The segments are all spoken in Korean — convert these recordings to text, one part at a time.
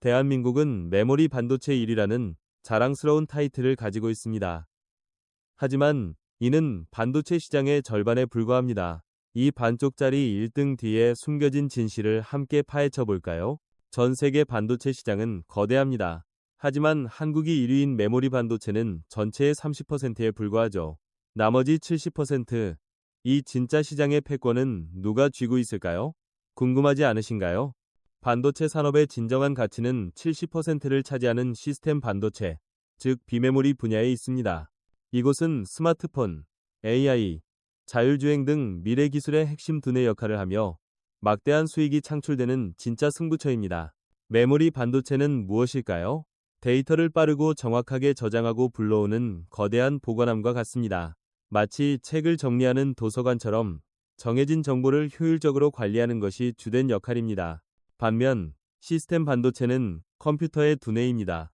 대한민국은 메모리 반도체 1위라는 자랑스러운 타이틀을 가지고 있습니다. 하지만 이는 반도체 시장의 절반에 불과합니다. 이 반쪽짜리 1등 뒤에 숨겨진 진실을 함께 파헤쳐 볼까요? 전 세계 반도체 시장은 거대합니다. 하지만 한국이 1위인 메모리 반도체는 전체의 30%에 불과하죠. 나머지 70%, 이 진짜 시장의 패권은 누가 쥐고 있을까요? 궁금하지 않으신가요? 반도체 산업의 진정한 가치는 70%를 차지하는 시스템 반도체, 즉 비메모리 분야에 있습니다. 이곳은 스마트폰, AI, 자율주행 등 미래 기술의 핵심 두뇌 역할을 하며 막대한 수익이 창출되는 진짜 승부처입니다. 메모리 반도체는 무엇일까요? 데이터를 빠르고 정확하게 저장하고 불러오는 거대한 보관함과 같습니다. 마치 책을 정리하는 도서관처럼 정해진 정보를 효율적으로 관리하는 것이 주된 역할입니다. 반면 시스템 반도체는 컴퓨터의 두뇌입니다.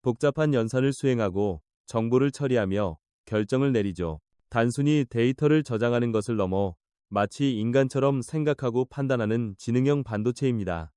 복잡한 연산을 수행하고 정보를 처리하며 결정을 내리죠. 단순히 데이터를 저장하는 것을 넘어 마치 인간처럼 생각하고 판단하는 지능형 반도체입니다.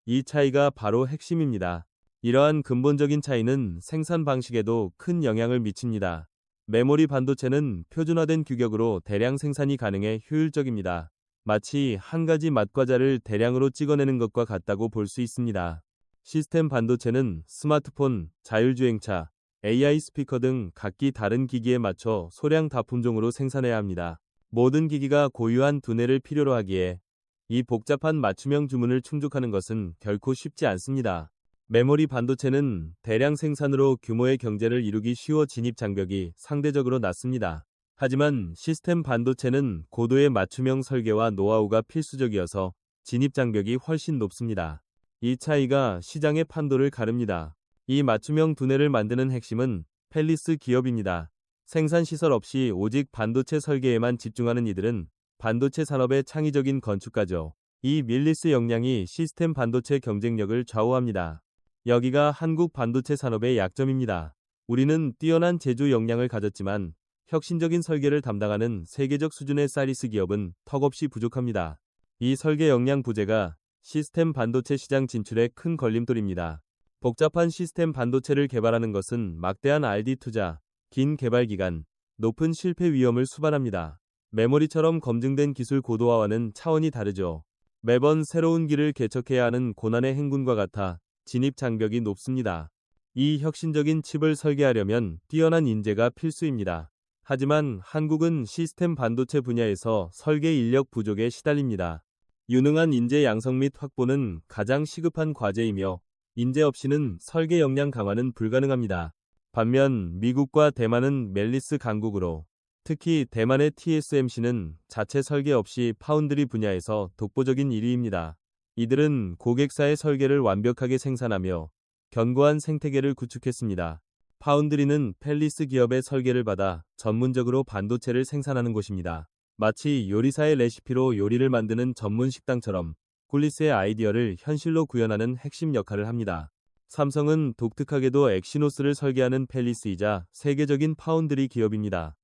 이 차이가 바로 핵심입니다. 이러한 근본적인 차이는 생산 방식에도 큰 영향을 미칩니다. 메모리 반도체는 표준화된 규격으로 대량 생산이 가능해 효율적입니다. 마치 한 가지 맛과자를 대량으로 찍어내는 것과 같다고 볼 수 있습니다. 시스템 반도체는 스마트폰, 자율주행차, AI 스피커 등 각기 다른 기기에 맞춰 소량 다품종으로 생산해야 합니다. 모든 기기가 고유한 두뇌를 필요로 하기에 이 복잡한 맞춤형 주문을 충족하는 것은 결코 쉽지 않습니다. 메모리 반도체는 대량 생산으로 규모의 경제를 이루기 쉬워 진입 장벽이 상대적으로 낮습니다. 하지만 시스템 반도체는 고도의 맞춤형 설계와 노하우가 필수적이어서 진입 장벽이 훨씬 높습니다. 이 차이가 시장의 판도를 가릅니다. 이 맞춤형 두뇌를 만드는 핵심은 펠리스 기업입니다. 생산 시설 없이 오직 반도체 설계에만 집중하는 이들은 반도체 산업의 창의적인 건축가죠. 이 밀리스 역량이 시스템 반도체 경쟁력을 좌우합니다. 여기가 한국 반도체 산업의 약점입니다. 우리는 뛰어난 제조 역량을 가졌지만 혁신적인 설계를 담당하는 세계적 수준의 사리스 기업은 턱없이 부족합니다. 이 설계 역량 부재가 시스템 반도체 시장 진출에 큰 걸림돌입니다. 복잡한 시스템 반도체를 개발하는 것은 막대한 R&D 투자, 긴 개발 기간, 높은 실패 위험을 수반합니다. 메모리처럼 검증된 기술 고도화와는 차원이 다르죠. 매번 새로운 길을 개척해야 하는 고난의 행군과 같아 진입 장벽이 높습니다. 이 혁신적인 칩을 설계하려면 뛰어난 인재가 필수입니다. 하지만 한국은 시스템 반도체 분야에서 설계 인력 부족에 시달립니다. 유능한 인재 양성 및 확보는 가장 시급한 과제이며 인재 없이는 설계 역량 강화는 불가능합니다. 반면 미국과 대만은 멜리스 강국으로, 특히 대만의 TSMC는 자체 설계 없이 파운드리 분야에서 독보적인 1위입니다. 이들은 고객사의 설계를 완벽하게 생산하며 견고한 생태계를 구축했습니다. 파운드리는 펠리스 기업의 설계를 받아 전문적으로 반도체를 생산하는 곳입니다. 마치 요리사의 레시피로 요리를 만드는 전문 식당처럼 꿀리스의 아이디어를 현실로 구현하는 핵심 역할을 합니다. 삼성은 독특하게도 엑시노스를 설계하는 펠리스이자 세계적인 파운드리 기업입니다.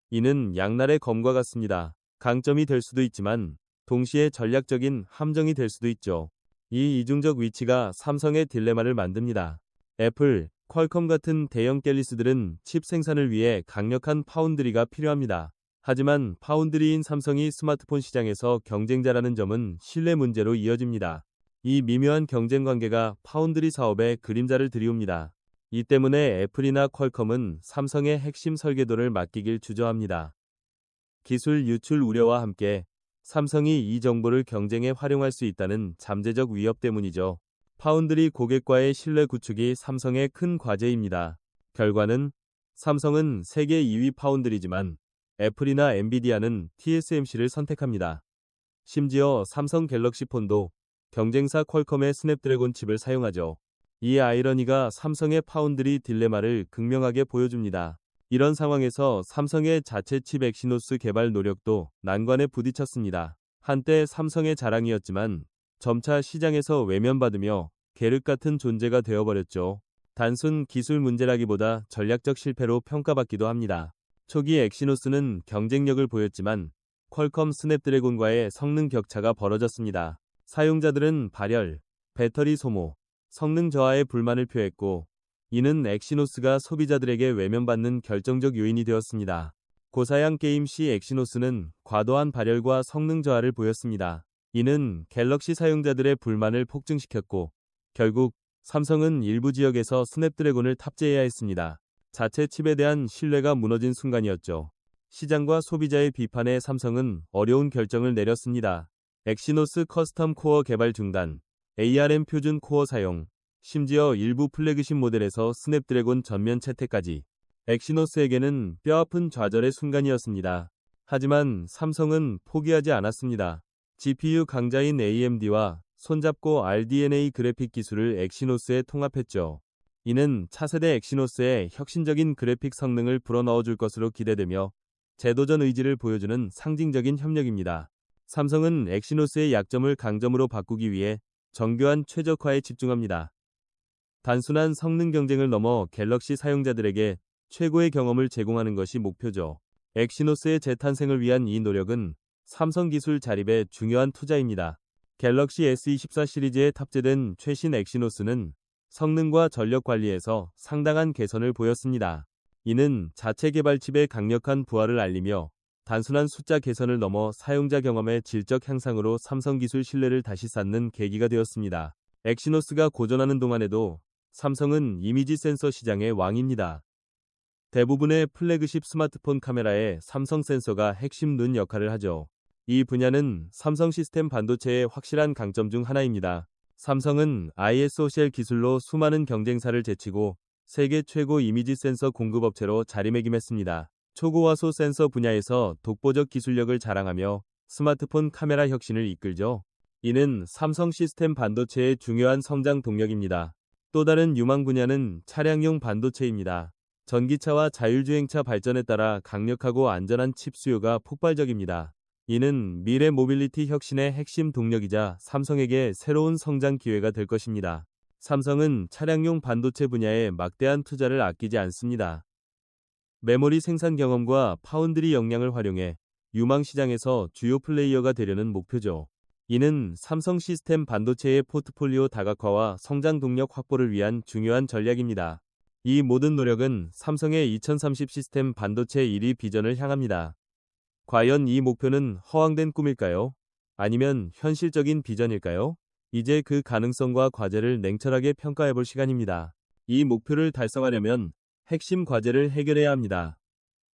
이는 양날의 검과 같습니다. 강점이 될 수도 있지만 동시에 전략적인 함정이 될 수도 있죠. 이 이중적 위치가 삼성의 딜레마를 만듭니다. 애플, 퀄컴 같은 대형 갤리스들은 칩 생산을 위해 강력한 파운드리가 필요합니다. 하지만 파운드리인 삼성이 스마트폰 시장에서 경쟁자라는 점은 신뢰 문제로 이어집니다. 이 미묘한 경쟁 관계가 파운드리 사업에 그림자를 들이웁니다. 이 때문에 애플이나 퀄컴은 삼성의 핵심 설계도를 맡기길 주저합니다. 기술 유출 우려와 함께 삼성이 이 정보를 경쟁에 활용할 수 있다는 잠재적 위협 때문이죠. 파운드리 고객과의 신뢰 구축이 삼성의 큰 과제입니다. 결과는 삼성은 세계 2위 파운드리지만 애플이나 엔비디아는 TSMC를 선택합니다. 심지어 삼성 갤럭시 폰도 경쟁사 퀄컴의 스냅드래곤 칩을 사용하죠. 이 아이러니가 삼성의 파운드리 딜레마를 극명하게 보여줍니다. 이런 상황에서 삼성의 자체 칩 엑시노스 개발 노력도 난관에 부딪혔습니다. 한때 삼성의 자랑이었지만 점차 시장에서 외면받으며 계륵 같은 존재가 되어버렸죠. 단순 기술 문제라기보다 전략적 실패로 평가받기도 합니다. 초기 엑시노스는 경쟁력을 보였지만 퀄컴 스냅드래곤과의 성능 격차가 벌어졌습니다. 사용자들은 발열, 배터리 소모, 성능 저하에 불만을 표했고, 이는 엑시노스가 소비자들에게 외면받는 결정적 요인이 되었습니다. 고사양 게임 시 엑시노스는 과도한 발열과 성능 저하를 보였습니다. 이는 갤럭시 사용자들의 불만을 폭증시켰고, 결국 삼성은 일부 지역에서 스냅드래곤을 탑재해야 했습니다. 자체 칩에 대한 신뢰가 무너진 순간이었죠. 시장과 소비자의 비판에 삼성은 어려운 결정을 내렸습니다. 엑시노스 커스텀 코어 개발 중단, ARM 표준 코어 사용, 심지어 일부 플래그십 모델에서 스냅드래곤 전면 채택까지. 엑시노스에게는 뼈아픈 좌절의 순간이었습니다. 하지만 삼성은 포기하지 않았습니다. GPU 강자인 AMD와 손잡고 RDNA 그래픽 기술을 엑시노스에 통합했죠. 이는 차세대 엑시노스의 혁신적인 그래픽 성능을 불어넣어줄 것으로 기대되며 재도전 의지를 보여주는 상징적인 협력입니다. 삼성은 엑시노스의 약점을 강점으로 바꾸기 위해 정교한 최적화에 집중합니다. 단순한 성능 경쟁을 넘어 갤럭시 사용자들에게 최고의 경험을 제공하는 것이 목표죠. 엑시노스의 재탄생을 위한 이 노력은 삼성 기술 자립의 중요한 투자입니다. 갤럭시 S24 시리즈에 탑재된 최신 엑시노스는 성능과 전력 관리에서 상당한 개선을 보였습니다. 이는 자체 개발 칩의 강력한 부활을 알리며 단순한 숫자 개선을 넘어 사용자 경험의 질적 향상으로 삼성 기술 신뢰를 다시 쌓는 계기가 되었습니다. 엑시노스가 고전하는 동안에도 삼성은 이미지 센서 시장의 왕입니다. 대부분의 플래그십 스마트폰 카메라에 삼성 센서가 핵심 눈 역할을 하죠. 이 분야는 삼성 시스템 반도체의 확실한 강점 중 하나입니다. 삼성은 ISO 셀 기술로 수많은 경쟁사를 제치고 세계 최고 이미지 센서 공급업체로 자리매김했습니다. 초고화소 센서 분야에서 독보적 기술력을 자랑하며 스마트폰 카메라 혁신을 이끌죠. 이는 삼성 시스템 반도체의 중요한 성장 동력입니다. 또 다른 유망 분야는 차량용 반도체입니다. 전기차와 자율주행차 발전에 따라 강력하고 안전한 칩 수요가 폭발적입니다. 이는 미래 모빌리티 혁신의 핵심 동력이자 삼성에게 새로운 성장 기회가 될 것입니다. 삼성은 차량용 반도체 분야에 막대한 투자를 아끼지 않습니다. 메모리 생산 경험과 파운드리 역량을 활용해 유망 시장에서 주요 플레이어가 되려는 목표죠. 이는 삼성 시스템 반도체의 포트폴리오 다각화와 성장 동력 확보를 위한 중요한 전략입니다. 이 모든 노력은 삼성의 2030 시스템 반도체 1위 비전을 향합니다. 과연 이 목표는 허황된 꿈일까요? 아니면 현실적인 비전일까요? 이제 그 가능성과 과제를 냉철하게 평가해볼 시간입니다. 이 목표를 달성하려면 핵심 과제를 해결해야 합니다.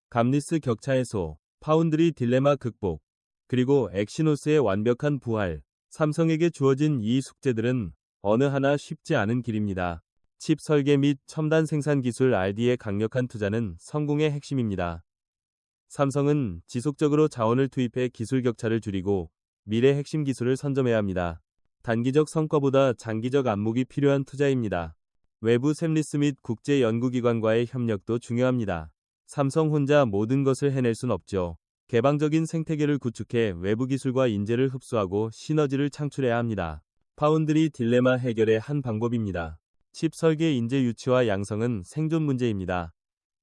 감리스 격차 해소, 파운드리 딜레마 극복, 그리고 엑시노스의 완벽한 부활. 삼성에게 주어진 이 숙제들은 어느 하나 쉽지 않은 길입니다. 칩 설계 및 첨단 생산 기술 R&D의 강력한 투자는 성공의 핵심입니다. 삼성은 지속적으로 자원을 투입해 기술 격차를 줄이고 미래 핵심 기술을 선점해야 합니다. 단기적 성과보다 장기적 안목이 필요한 투자입니다. 외부 샘리스 및 국제 연구기관과의 협력도 중요합니다. 삼성 혼자 모든 것을 해낼 순 없죠. 개방적인 생태계를 구축해 외부 기술과 인재를 흡수하고 시너지를 창출해야 합니다. 파운드리 딜레마 해결의 한 방법입니다. 칩 설계 인재 유치와 양성은 생존 문제입니다.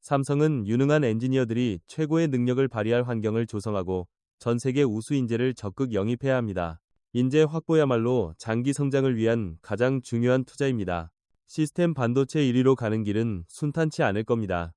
삼성은 유능한 엔지니어들이 최고의 능력을 발휘할 환경을 조성하고 전 세계 우수 인재를 적극 영입해야 합니다. 인재 확보야말로 장기 성장을 위한 가장 중요한 투자입니다. 시스템 반도체 1위로 가는 길은 순탄치 않을 겁니다.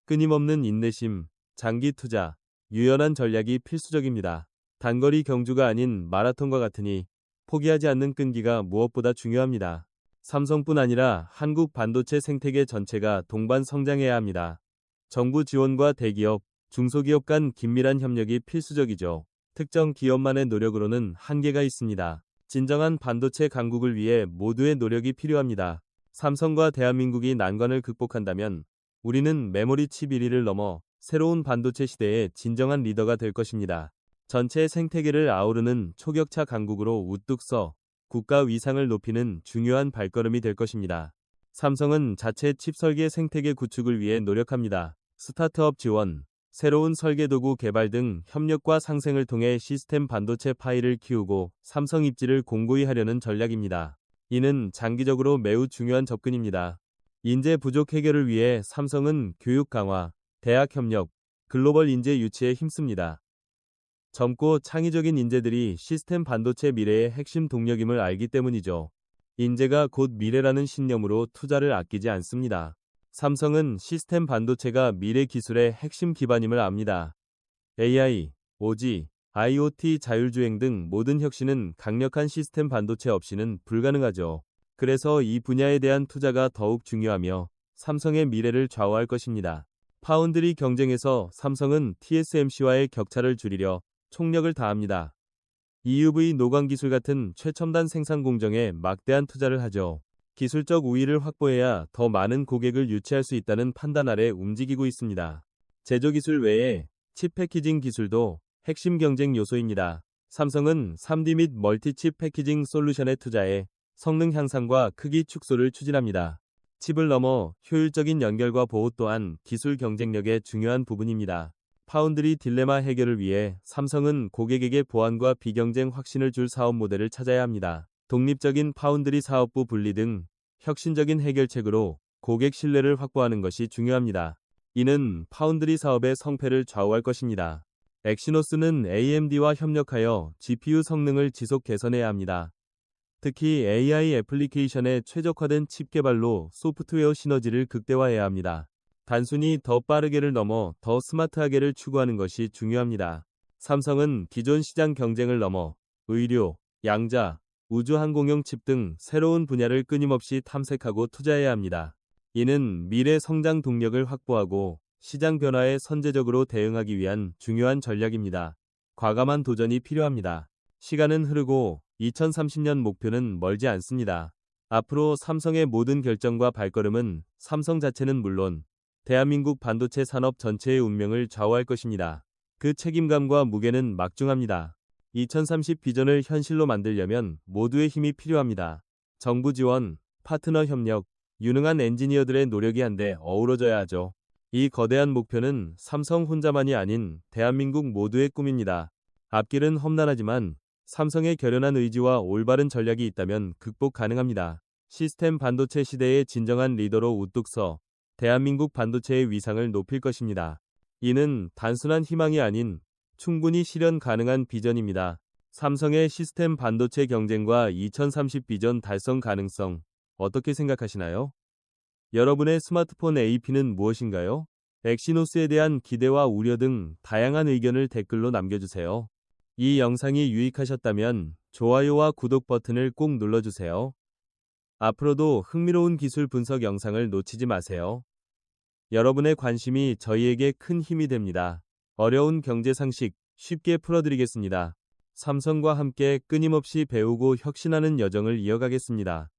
끊임없는 인내심, 장기 투자, 유연한 전략이 필수적입니다. 단거리 경주가 아닌 마라톤과 같으니 포기하지 않는 끈기가 무엇보다 중요합니다. 삼성뿐 아니라 한국 반도체 생태계 전체가 동반 성장해야 합니다. 정부 지원과 대기업, 중소기업 간 긴밀한 협력이 필수적이죠. 특정 기업만의 노력으로는 한계가 있습니다. 진정한 반도체 강국을 위해 모두의 노력이 필요합니다. 삼성과 대한민국이 난관을 극복한다면 우리는 메모리 칩 1위를 넘어 새로운 반도체 시대의 진정한 리더가 될 것입니다. 전체 생태계를 아우르는 초격차 강국으로 우뚝 서 국가 위상을 높이는 중요한 발걸음이 될 것입니다. 삼성은 자체 칩 설계 생태계 구축을 위해 노력합니다. 스타트업 지원, 새로운 설계 도구 개발 등 협력과 상생을 통해 시스템 반도체 파이를 키우고 삼성 입지를 공고히 하려는 전략입니다. 이는 장기적으로 매우 중요한 접근입니다. 인재 부족 해결을 위해 삼성은 교육 강화, 대학 협력, 글로벌 인재 유치에 힘씁니다. 젊고 창의적인 인재들이 시스템 반도체 미래의 핵심 동력임을 알기 때문이죠. 인재가 곧 미래라는 신념으로 투자를 아끼지 않습니다. 삼성은 시스템 반도체가 미래 기술의 핵심 기반임을 압니다. AI, OG, IoT, 자율주행 등 모든 혁신은 강력한 시스템 반도체 없이는 불가능하죠. 그래서 이 분야에 대한 투자가 더욱 중요하며 삼성의 미래를 좌우할 것입니다. 파운드리 경쟁에서 삼성은 TSMC와의 격차를 줄이려 총력을 다합니다. EUV 노광 기술 같은 최첨단 생산 공정에 막대한 투자를 하죠. 기술적 우위를 확보해야 더 많은 고객을 유치할 수 있다는 판단 아래 움직이고 있습니다. 제조 기술 외에 칩 패키징 기술도 핵심 경쟁 요소입니다. 삼성은 3D 및 멀티칩 패키징 솔루션에 투자해 성능 향상과 크기 축소를 추진합니다. 칩을 넘어 효율적인 연결과 보호 또한 기술 경쟁력의 중요한 부분입니다. 파운드리 딜레마 해결을 위해 삼성은 고객에게 보안과 비경쟁 확신을 줄 사업 모델을 찾아야 합니다. 독립적인 파운드리 사업부 분리 등 혁신적인 해결책으로 고객 신뢰를 확보하는 것이 중요합니다. 이는 파운드리 사업의 성패를 좌우할 것입니다. 엑시노스는 AMD와 협력하여 GPU 성능을 지속 개선해야 합니다. 특히 AI 애플리케이션에 최적화된 칩 개발로 소프트웨어 시너지를 극대화해야 합니다. 단순히 더 빠르게를 넘어 더 스마트하게를 추구하는 것이 중요합니다. 삼성은 기존 시장 경쟁을 넘어 의료, 양자, 우주항공용 칩 등 새로운 분야를 끊임없이 탐색하고 투자해야 합니다. 이는 미래 성장 동력을 확보하고 시장 변화에 선제적으로 대응하기 위한 중요한 전략입니다. 과감한 도전이 필요합니다. 시간은 흐르고 2030년 목표는 멀지 않습니다. 앞으로 삼성의 모든 결정과 발걸음은 삼성 자체는 물론 대한민국 반도체 산업 전체의 운명을 좌우할 것입니다. 그 책임감과 무게는 막중합니다. 2030 비전을 현실로 만들려면 모두의 힘이 필요합니다. 정부 지원, 파트너 협력, 유능한 엔지니어들의 노력이 한데 어우러져야 하죠. 이 거대한 목표는 삼성 혼자만이 아닌 대한민국 모두의 꿈입니다. 앞길은 험난하지만 삼성의 결연한 의지와 올바른 전략이 있다면 극복 가능합니다. 시스템 반도체 시대의 진정한 리더로 우뚝 서 대한민국 반도체의 위상을 높일 것입니다. 이는 단순한 희망이 아닌 충분히 실현 가능한 비전입니다. 삼성의 시스템 반도체 경쟁과 2030 비전 달성 가능성 어떻게 생각하시나요? 여러분의 스마트폰 AP는 무엇인가요? 엑시노스에 대한 기대와 우려 등 다양한 의견을 댓글로 남겨주세요. 이 영상이 유익하셨다면 좋아요와 구독 버튼을 꼭 눌러주세요. 앞으로도 흥미로운 기술 분석 영상을 놓치지 마세요. 여러분의 관심이 저희에게 큰 힘이 됩니다. 어려운 경제 상식 쉽게 풀어드리겠습니다. 삼성과 함께 끊임없이 배우고 혁신하는 여정을 이어가겠습니다.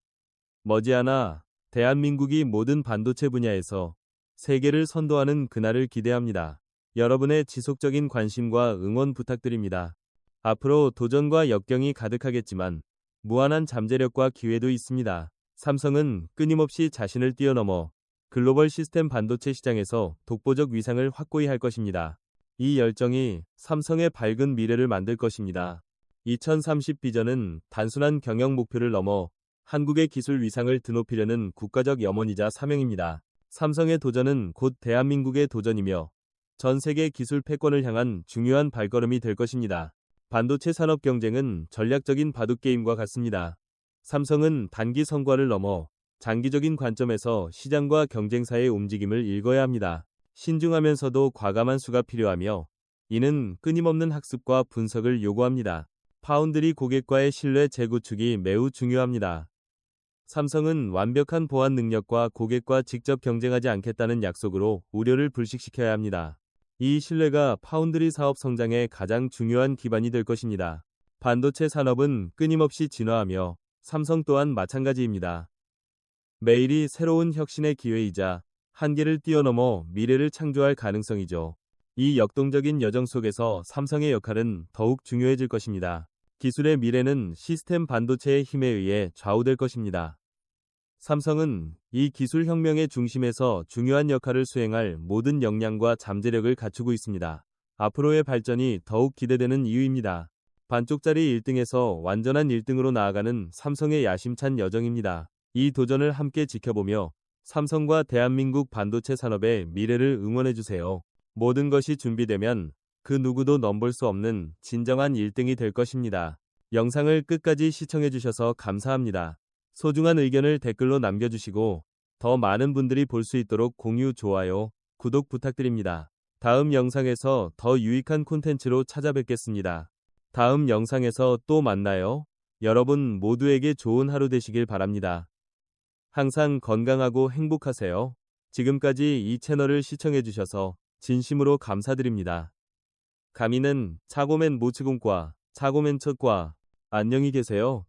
머지않아 대한민국이 모든 반도체 분야에서 세계를 선도하는 그날을 기대합니다. 여러분의 지속적인 관심과 응원 부탁드립니다. 앞으로 도전과 역경이 가득하겠지만 무한한 잠재력과 기회도 있습니다. 삼성은 끊임없이 자신을 뛰어넘어 글로벌 시스템 반도체 시장에서 독보적 위상을 확고히 할 것입니다. 이 열정이 삼성의 밝은 미래를 만들 것입니다. 2030 비전은 단순한 경영 목표를 넘어 한국의 기술 위상을 드높이려는 국가적 염원이자 사명입니다. 삼성의 도전은 곧 대한민국의 도전이며 전 세계 기술 패권을 향한 중요한 발걸음이 될 것입니다. 반도체 산업 경쟁은 전략적인 바둑게임과 같습니다. 삼성은 단기 성과를 넘어 장기적인 관점에서 시장과 경쟁사의 움직임을 읽어야 합니다. 신중하면서도 과감한 수가 필요하며 이는 끊임없는 학습과 분석을 요구합니다. 파운드리 고객과의 신뢰 재구축이 매우 중요합니다. 삼성은 완벽한 보안 능력과 고객과 직접 경쟁하지 않겠다는 약속으로 우려를 불식시켜야 합니다. 이 신뢰가 파운드리 사업 성장의 가장 중요한 기반이 될 것입니다. 반도체 산업은 끊임없이 진화하며 삼성 또한 마찬가지입니다. 매일이 새로운 혁신의 기회이자 한계를 뛰어넘어 미래를 창조할 가능성이죠. 이 역동적인 여정 속에서 삼성의 역할은 더욱 중요해질 것입니다. 기술의 미래는 시스템 반도체의 힘에 의해 좌우될 것입니다. 삼성은 이 기술 혁명의 중심에서 중요한 역할을 수행할 모든 역량과 잠재력을 갖추고 있습니다. 앞으로의 발전이 더욱 기대되는 이유입니다. 반쪽짜리 1등에서 완전한 1등으로 나아가는 삼성의 야심찬 여정입니다. 이 도전을 함께 지켜보며 삼성과 대한민국 반도체 산업의 미래를 응원해주세요. 모든 것이 준비되면 그 누구도 넘볼 수 없는 진정한 1등이 될 것입니다. 영상을 끝까지 시청해주셔서 감사합니다. 소중한 의견을 댓글로 남겨주시고 더 많은 분들이 볼 수 있도록 공유, 좋아요, 구독 부탁드립니다. 다음 영상에서 더 유익한 콘텐츠로 찾아뵙겠습니다. 다음 영상에서 또 만나요. 여러분 모두에게 좋은 하루 되시길 바랍니다. 항상 건강하고 행복하세요. 지금까지 이 채널을 시청해주셔서 진심으로 감사드립니다. 가미는 차고맨 모츠공과 차고맨 첫과 안녕히 계세요.